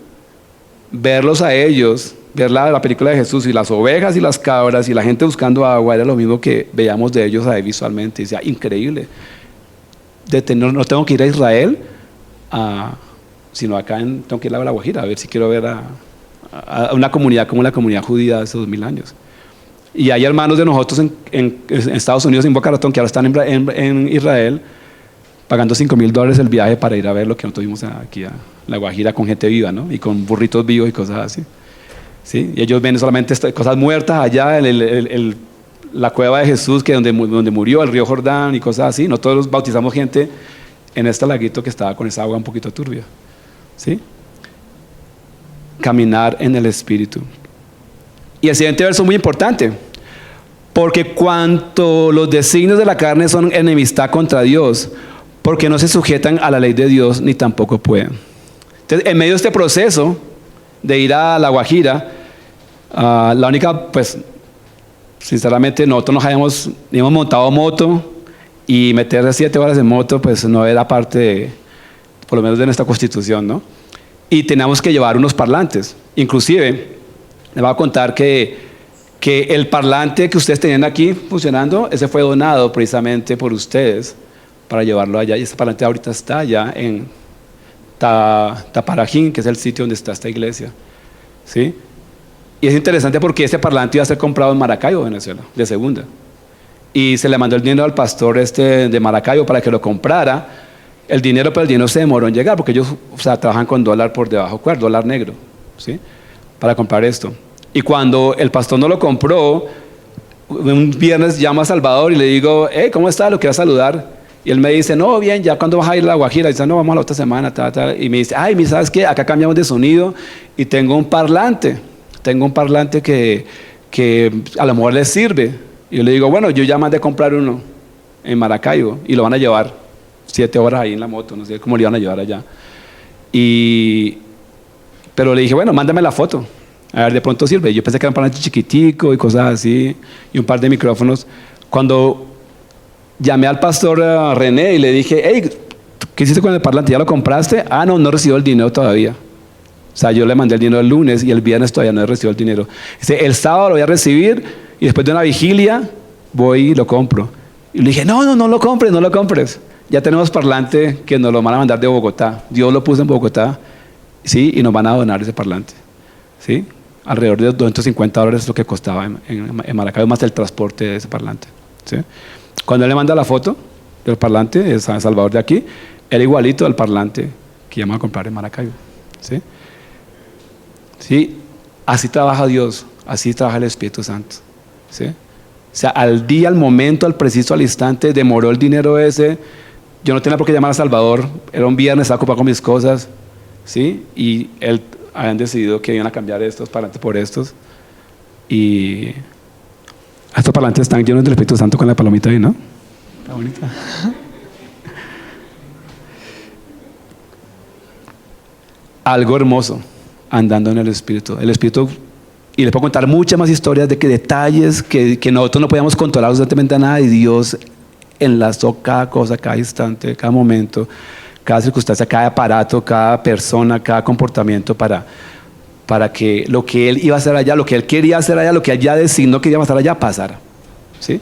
Verlos a ellos, ver la película de Jesús y las ovejas y las cabras y la gente buscando agua, era lo mismo que veíamos de ellos ahí visualmente. Y decía, increíble. No tengo que ir a Israel, sino acá tengo que ir a La Guajira, a ver si quiero ver a una comunidad como la comunidad judía de hace 2000 años. Y hay hermanos de nosotros en Estados Unidos, en Boca Ratón, que ahora están en Israel, pagando $5,000 el viaje para ir a ver lo que nosotros vimos aquí a La Guajira con gente viva, ¿no? Y con burritos vivos y cosas así. ¿Sí? Y ellos ven solamente cosas muertas allá, la cueva de Jesús, que donde murió, el río Jordán y cosas así. Nosotros bautizamos gente en este laguito que estaba con esa agua un poquito turbia. ¿Sí? Caminar en el Espíritu. Y el siguiente verso es muy importante, porque cuanto los designios de la carne son enemistad contra Dios, porque no se sujetan a la ley de Dios, ni tampoco pueden. Entonces, en medio de este proceso de ir a La Guajira, la única, pues, sinceramente, nosotros nos habíamos montado moto, y meter 7 horas en moto, pues no era parte, por lo menos de nuestra constitución, ¿no? Y teníamos que llevar unos parlantes. Inclusive, les voy a contar que el parlante que ustedes tenían aquí funcionando, ese fue donado precisamente por ustedes para llevarlo allá. Y ese parlante ahorita está allá en Taparajín, que es el sitio donde está esta iglesia. ¿Sí? Y es interesante porque ese parlante iba a ser comprado en Maracaibo, Venezuela, de segunda. Y se le mandó el dinero al pastor de Maracaibo para que lo comprara. Pero el dinero se demoró en llegar, porque ellos, trabajan con dólar por debajo, dólar negro, ¿sí? Para comprar esto. Y cuando el pastor no lo compró, un viernes llamo a Salvador y le digo, ¿cómo está? Lo quiero saludar. Y él me dice, no, bien, ¿ya cuándo vas a ir a La Guajira? Y dice, no, vamos a la otra semana, Y me dice, ¿sabes qué? Acá cambiamos de sonido y tengo un parlante. tengo un parlante que a lo mejor les sirve. Y yo le digo, bueno, yo ya mandé a comprar uno en Maracaibo y lo van a llevar 7 horas ahí en la moto, no sé cómo le iban a llevar allá. Pero le dije, bueno, mándame la foto, a ver, de pronto sirve. Yo pensé que era un parlante chiquitico y cosas así, y un par de micrófonos. Cuando llamé al pastor René y le dije, hey, ¿qué hiciste con el parlante? ¿Ya lo compraste? Ah, no recibió el dinero todavía. O sea, yo le mandé el dinero el lunes y el viernes todavía no he recibido el dinero. Dice, el sábado lo voy a recibir y después de una vigilia voy y lo compro. Y le dije, no lo compres, no lo compres. Ya tenemos parlante que nos lo van a mandar de Bogotá. Dios lo puso en Bogotá, ¿sí? Y nos van a donar ese parlante, ¿sí? Alrededor de $250 es lo que costaba en Maracaibo, más el transporte de ese parlante, ¿sí? Cuando él le manda la foto del parlante de San Salvador de aquí, era igualito al parlante que íbamos a comprar en Maracaibo, ¿sí? ¿Sí? Así trabaja Dios, así trabaja el Espíritu Santo, ¿sí? O sea, al día, al momento, al preciso, al instante, demoró el dinero ese. Yo no tenía por qué llamar a Salvador, era un viernes, estaba ocupado con mis cosas, ¿sí? Y él habían decidido que iban a cambiar estos parlantes por estos. Y estos parlantes están llenos del Espíritu Santo con la palomita ahí, ¿no? Está bonita. Algo hermoso andando en el Espíritu. El Espíritu, y les puedo contar muchas más historias de que detalles que nosotros no podíamos controlar absolutamente nada, y Dios enlazó cada cosa, cada instante, cada momento, cada circunstancia, cada aparato, cada persona, cada comportamiento para que lo que Él iba a hacer allá, lo que Él quería hacer allá, lo que allá designó que iba a hacer allá, pasara, ¿sí?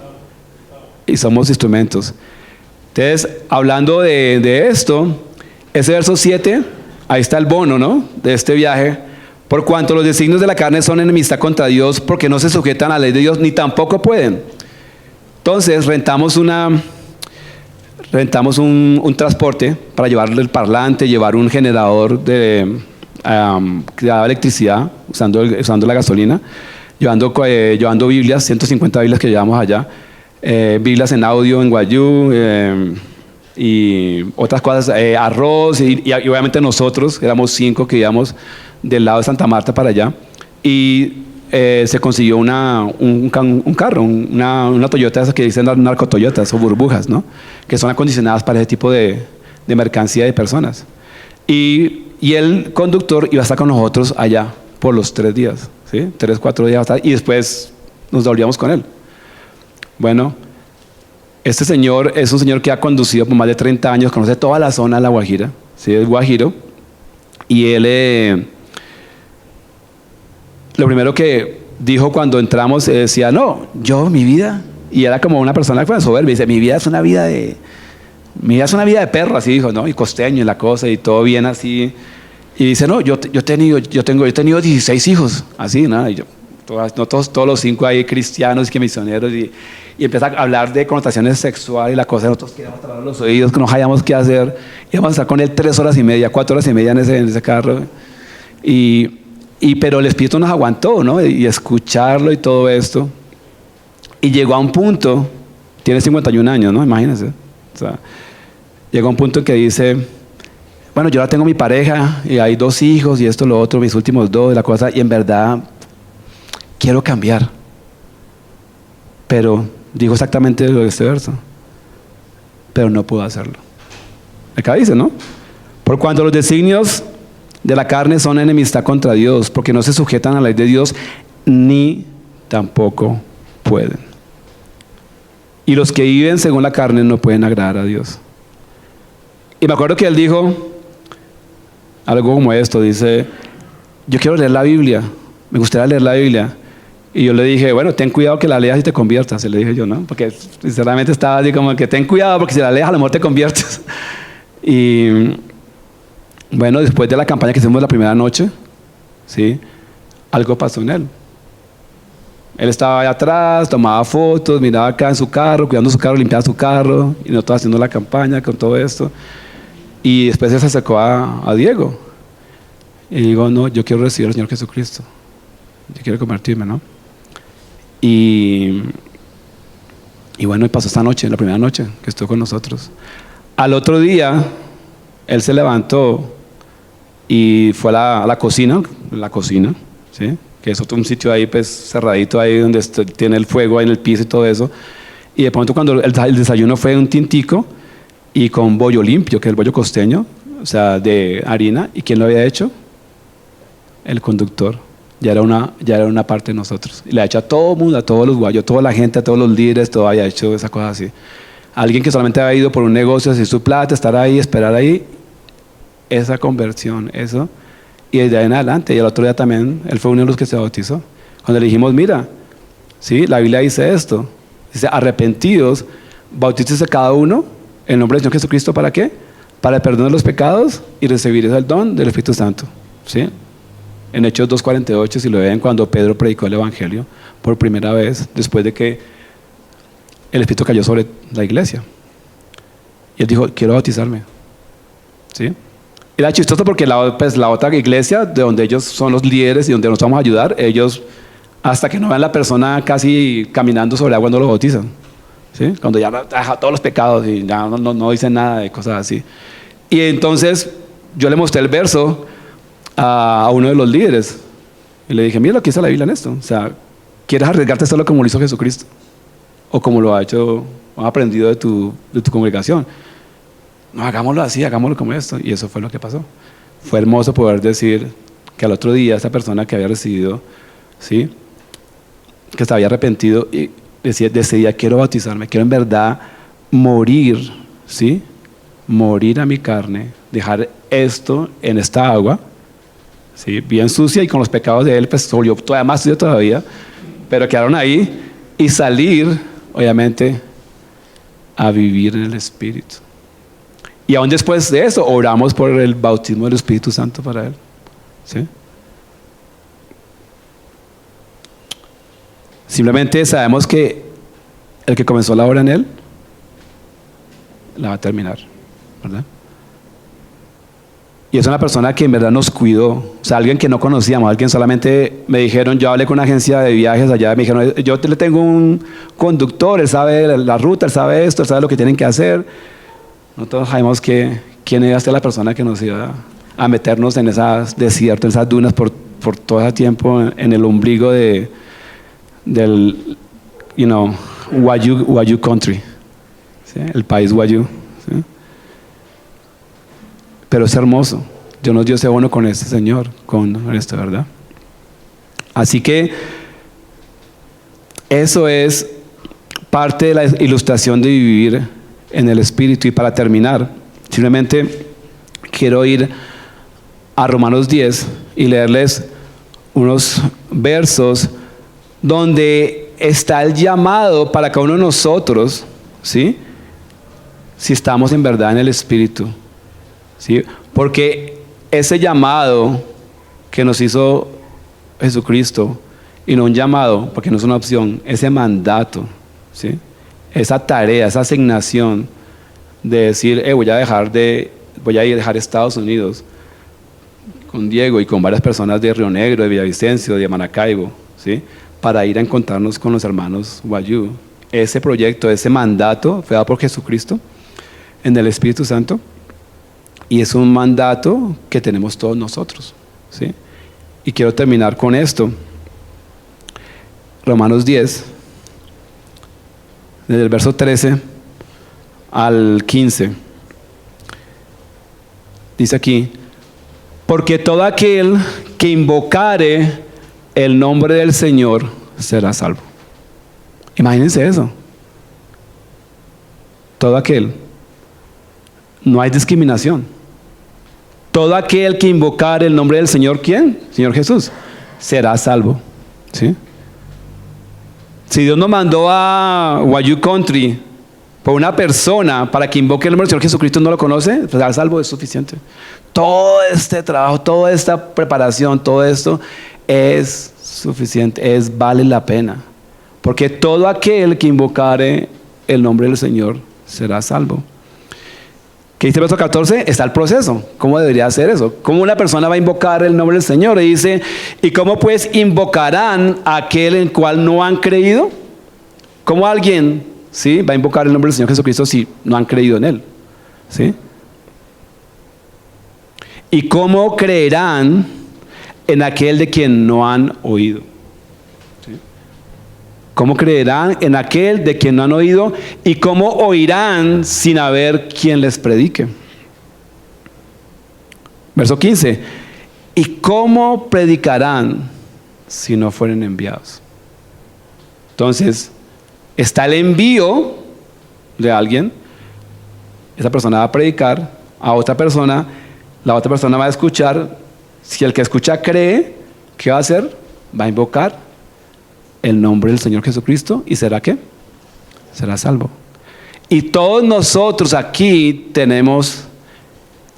Y somos instrumentos. Entonces, hablando de esto, ese verso 7, ahí está el bono, ¿no?, de este viaje. Por cuanto los designios de la carne son enemistad contra Dios, porque no se sujetan a la ley de Dios, ni tampoco pueden. Entonces rentamos un transporte para llevarle el parlante, llevar un generador que daba electricidad usando la gasolina, llevando Biblias, 150 Biblias que llevamos allá, Biblias en audio en Guayú, y otras cosas, arroz, y obviamente nosotros éramos 5 que íbamos del lado de Santa Marta para allá, y se consiguió un carro, una Toyota, esas que dicen narcotoyotas o burbujas, ¿no?, que son acondicionadas para ese tipo de mercancía de personas. Y el conductor iba a estar con nosotros allá por los 3 días, ¿sí? 3, 4 días, y después nos volvíamos con él. Bueno, este señor es un señor que ha conducido por más de 30 años, conoce toda la zona de La Guajira, ¿sí? Es guajiro, y él... lo primero que dijo cuando entramos, decía, no, mi vida, y era como una persona soberbia, dice, mi vida es una vida de perro, así dijo, ¿no? Y costeño y la cosa, y todo bien así. Y dice, no, yo he tenido 16 hijos, así, ¿no? Y todos los 5 ahí cristianos, que misioneros, y empieza a hablar de connotaciones sexuales y la cosa. Nosotros queríamos tapar los oídos, que no sabíamos qué hacer, íbamos a estar con él 3 horas y media, 4 horas y media en ese carro. Pero el Espíritu nos aguantó, ¿no? Y escucharlo y todo esto. Y llegó a un punto, tiene 51 años, ¿no? Imagínense. O sea, llegó a un punto en que dice, bueno, yo ahora tengo mi pareja y hay 2 hijos y esto, lo otro, mis últimos 2, la cosa, y en verdad quiero cambiar. Pero dijo exactamente lo de este verso. Pero no puedo hacerlo. Acá dice, ¿no? Por cuanto los designios de la carne son enemistad contra Dios, porque no se sujetan a la ley de Dios, ni tampoco pueden. Y los que viven según la carne no pueden agradar a Dios. Y me acuerdo que él dijo algo como esto, dice, yo quiero leer la Biblia, me gustaría leer la Biblia. Y yo le dije, bueno, ten cuidado que la leas y te conviertas, le dije yo, ¿no? Porque sinceramente estaba así como que ten cuidado, porque si la leas a lo mejor te conviertes. Y bueno, después de la campaña que hicimos la primera noche, ¿sí?, algo pasó en él. Él estaba allá atrás, tomaba fotos, miraba acá en su carro, cuidando su carro, limpiaba su carro, y nosotros haciendo la campaña con todo esto. Y después él se acercó a Diego. Y digo, no, yo quiero recibir al Señor Jesucristo. Yo quiero convertirme, ¿no? Y bueno, y pasó esta noche, la primera noche que estuvo con nosotros. Al otro día, él se levantó y fue a la cocina, ¿sí?, que es un sitio ahí pues cerradito ahí donde tiene el fuego ahí en el piso y todo eso. Y de pronto cuando el desayuno fue un tintico y con bollo limpio, que es el bollo costeño, o sea, de harina. ¿Y quién lo había hecho? El conductor. Ya era una parte de nosotros. Y le ha hecho a todo el mundo, a todos los guayos, a toda la gente, a todos los líderes, todo había hecho esa cosa así. Alguien que solamente había ido por un negocio, hacer su plata, estar ahí, esperar ahí, esa conversión, eso. Y desde ahí en adelante, y el otro día también, él fue uno de los que se bautizó. Cuando le dijimos, mira, ¿sí? La Biblia dice esto, dice, arrepentidos, bautícese cada uno en el nombre del Señor Jesucristo, ¿para qué? Para el perdón de los pecados y recibir el don del Espíritu Santo, ¿sí? En Hechos 2:48, si lo ven, cuando Pedro predicó el Evangelio por primera vez, después de que el Espíritu cayó sobre la iglesia. Y él dijo, quiero bautizarme, ¿sí? Era chistoso porque la otra iglesia, de donde ellos son los líderes y donde nos vamos a ayudar, ellos, hasta que no vean la persona casi caminando sobre agua, no lo bautizan, ¿sí? Cuando ya deja todos los pecados y ya no dicen nada de cosas así. Y entonces yo le mostré el verso a uno de los líderes y le dije, mira lo que dice la Biblia en esto. O sea, ¿quieres arriesgarte solo como lo hizo Jesucristo? O como lo ha hecho, o ha aprendido de tu congregación. No, hagámoslo así, hagámoslo como esto. Y eso fue lo que pasó. Fue hermoso poder decir que al otro día esa persona que había recibido, ¿sí?, que se había arrepentido y decidía, quiero bautizarme, quiero en verdad morir, ¿sí?, morir a mi carne, dejar esto en esta agua, ¿sí?, bien sucia, y con los pecados de él pues se volvió todavía más sucio todavía, pero quedaron ahí, y salir obviamente a vivir en el Espíritu. Y aún después de eso oramos por el bautismo del Espíritu Santo para él, ¿sí? Simplemente sabemos que el que comenzó la obra en él la va a terminar, ¿verdad? Y es una persona que en verdad nos cuidó. O sea, alguien que no conocíamos, alguien solamente me dijeron, yo hablé con una agencia de viajes allá, me dijeron, yo le tengo un conductor, él sabe la ruta, él sabe esto, él sabe lo que tienen que hacer. Nosotros sabemos que quién iba a ser la persona que nos iba a meternos en esas desiertos, en esas dunas por todo ese tiempo en el ombligo del Wayuu country, ¿sí?, el país Wayuu, ¿sí? Pero es hermoso. Dios nos dio ese bono con este Señor, con esto, ¿verdad? Así que eso es parte de la ilustración de vivir en el Espíritu. Y para terminar, simplemente quiero ir a Romanos 10 y leerles unos versos donde está el llamado para cada uno de nosotros, ¿sí?, si estamos en verdad en el Espíritu, ¿sí? Porque ese llamado que nos hizo Jesucristo, y no un llamado, porque no es una opción, ese mandato, ¿sí?, esa tarea, esa asignación de decir, voy a ir a dejar Estados Unidos con Diego y con varias personas de Río Negro, de Villavicencio, de Maracaibo, ¿sí?, para ir a encontrarnos con los hermanos Wayuu. Ese proyecto, ese mandato fue dado por Jesucristo en el Espíritu Santo, y es un mandato que tenemos todos nosotros, ¿sí? Y quiero terminar con esto. Romanos 10, desde el verso 13 al 15, dice aquí, porque todo aquel que invocare el nombre del Señor será salvo. Imagínense eso. Todo aquel. No hay discriminación. Todo aquel que invocare el nombre del Señor, ¿quién? Señor Jesús, será salvo, ¿sí? Si Dios nos mandó a Wayuu Country por una persona para que invoque el nombre del Señor Jesucristo, no lo conoce, pues será salvo, es suficiente. Todo este trabajo, toda esta preparación, todo esto es suficiente, vale la pena. Porque todo aquel que invocare el nombre del Señor será salvo. ¿Qué dice el verso 14? Está el proceso. ¿Cómo debería hacer eso? ¿Cómo una persona va a invocar el nombre del Señor? Y dice, ¿y cómo pues invocarán a aquel en cual no han creído? ¿Cómo alguien, sí, va a invocar el nombre del Señor Jesucristo si no han creído en Él? ¿Sí? ¿Y cómo creerán en aquel de quien no han oído? ¿Sí? ¿Cómo creerán en aquel de quien no han oído? ¿Y cómo oirán sin haber quien les predique? Verso 15. ¿Y cómo predicarán si no fueren enviados? Entonces, está el envío de alguien, esa persona va a predicar a otra persona, la otra persona va a escuchar. Si el que escucha cree, ¿qué va a hacer? Va a invocar el nombre del Señor Jesucristo y ¿será qué? Será salvo. Y todos nosotros aquí tenemos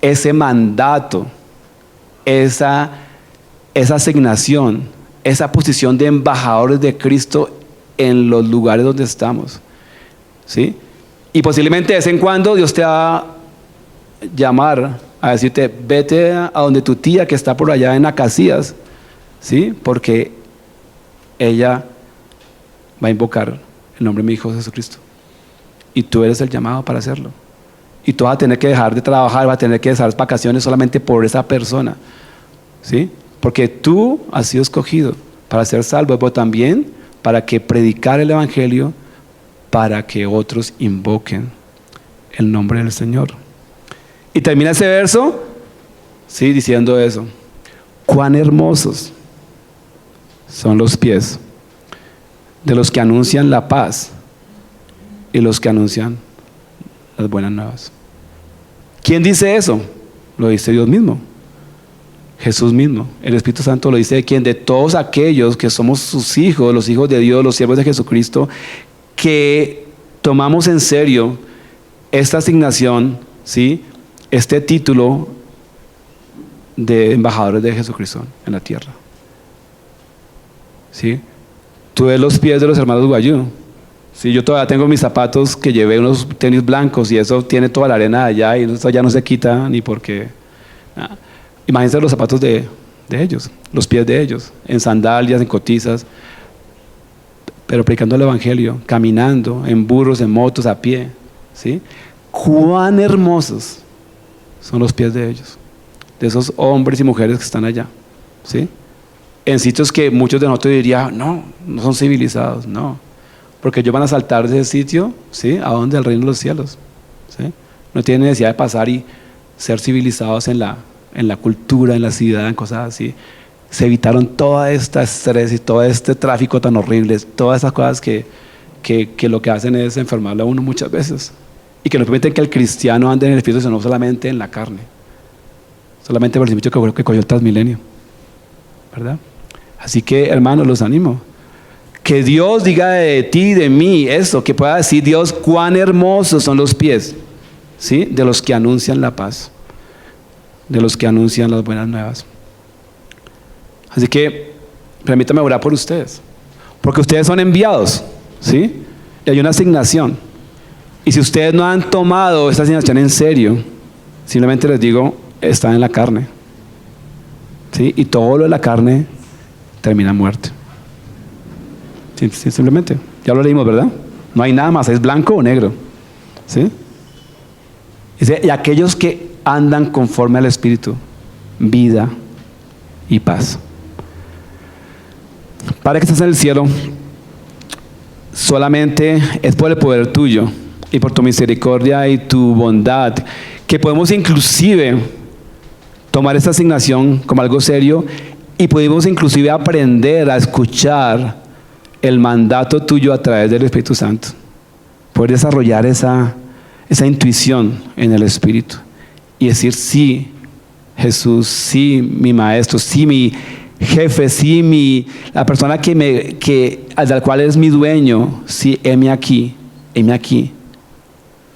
ese mandato, esa asignación, esa posición de embajadores de Cristo en los lugares donde estamos, ¿sí? Y posiblemente de vez en cuando Dios te va a llamar a decirte, vete a donde tu tía que está por allá en Acacias, ¿sí? Porque ella va a invocar el nombre de mi Hijo Jesucristo. Y tú eres el llamado para hacerlo. Y tú vas a tener que dejar de trabajar, vas a tener que dejar vacaciones solamente por esa persona, ¿sí? Porque tú has sido escogido para ser salvo, pero también para que predicar el Evangelio, para que otros invoquen el nombre del Señor. Y termina ese verso, sí, diciendo eso. Cuán hermosos son los pies de los que anuncian la paz y los que anuncian las buenas nuevas. ¿Quién dice eso? Lo dice Dios mismo, Jesús mismo. El Espíritu Santo lo dice de quien, de todos aquellos que somos sus hijos, los hijos de Dios, los siervos de Jesucristo, que tomamos en serio esta asignación, ¿sí? Este título de embajadores de Jesucristo en la tierra, ¿sí? Tú ves los pies de los hermanos Guayú, ¿sí? Yo todavía tengo mis zapatos que llevé, unos tenis blancos, y eso tiene toda la arena de allá y eso ya no se quita ni porque... Imagínense los zapatos de ellos, los pies de ellos, en sandalias, en cotizas, pero predicando el Evangelio, caminando, en burros, en motos, a pie, ¿sí? Cuán hermosos son los pies de ellos, de esos hombres y mujeres que están allá, ¿sí? En sitios que muchos de nosotros dirían, no son civilizados, no, porque ellos van a saltar de ese sitio, ¿sí? ¿A dónde? Al reino de los cielos, ¿sí? No tienen necesidad de pasar y ser civilizados en la cultura, en la ciudad, en cosas así. Se evitaron todo este estrés y todo este tráfico tan horrible, todas esas cosas que lo que hacen es enfermarle a uno muchas veces, y que no permiten que el cristiano ande en el espíritu, sino solamente en la carne, solamente por el simple hecho que cogió el Transmilenio, ¿verdad? Así que, hermanos, los animo, que Dios diga de ti y de mí eso, que pueda decir Dios cuán hermosos son los pies, ¿sí? De los que anuncian la paz, de los que anuncian las buenas nuevas. Así que permítame orar por ustedes, porque ustedes son enviados, ¿sí? Y hay una asignación, y si ustedes no han tomado esta asignación en serio, simplemente les digo, están en la carne, ¿sí? Y todo lo de la carne termina en muerte. Sí, simplemente, ya lo leímos, ¿verdad? No hay nada más, es blanco o negro, ¿sí? Dice, y aquellos que andan conforme al Espíritu, vida y paz. Padre que estás en el cielo, solamente es por el poder tuyo y por tu misericordia y tu bondad que podemos inclusive tomar esta asignación como algo serio, y podemos inclusive aprender a escuchar el mandato tuyo a través del Espíritu Santo, poder desarrollar esa intuición en el Espíritu y decir, sí, Jesús, sí, mi maestro, sí, mi jefe, sí, la persona al cual eres mi dueño, sí, heme aquí,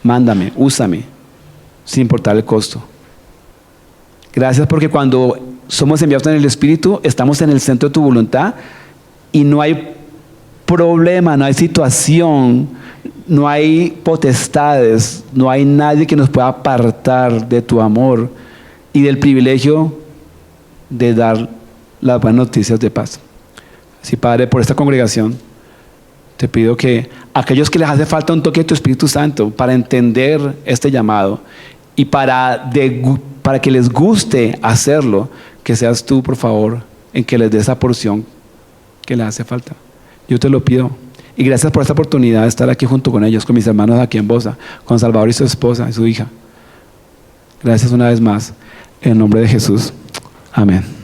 mándame, úsame, sin importar el costo. Gracias, porque cuando somos enviados en el Espíritu, estamos en el centro de tu voluntad y no hay problema, no hay situación, no hay potestades, no hay nadie que nos pueda apartar de tu amor y del privilegio de dar las buenas noticias de paz. Así, Padre, por esta congregación, te pido que aquellos que les hace falta un toque de tu Espíritu Santo para entender este llamado y para que les guste hacerlo, que seas tú, por favor, en que les dé esa porción que les hace falta. Yo te lo pido. Y gracias por esta oportunidad de estar aquí junto con ellos, con mis hermanos aquí en Bosa, con Salvador y su esposa y su hija. Gracias una vez más. En el nombre de Jesús. Amén.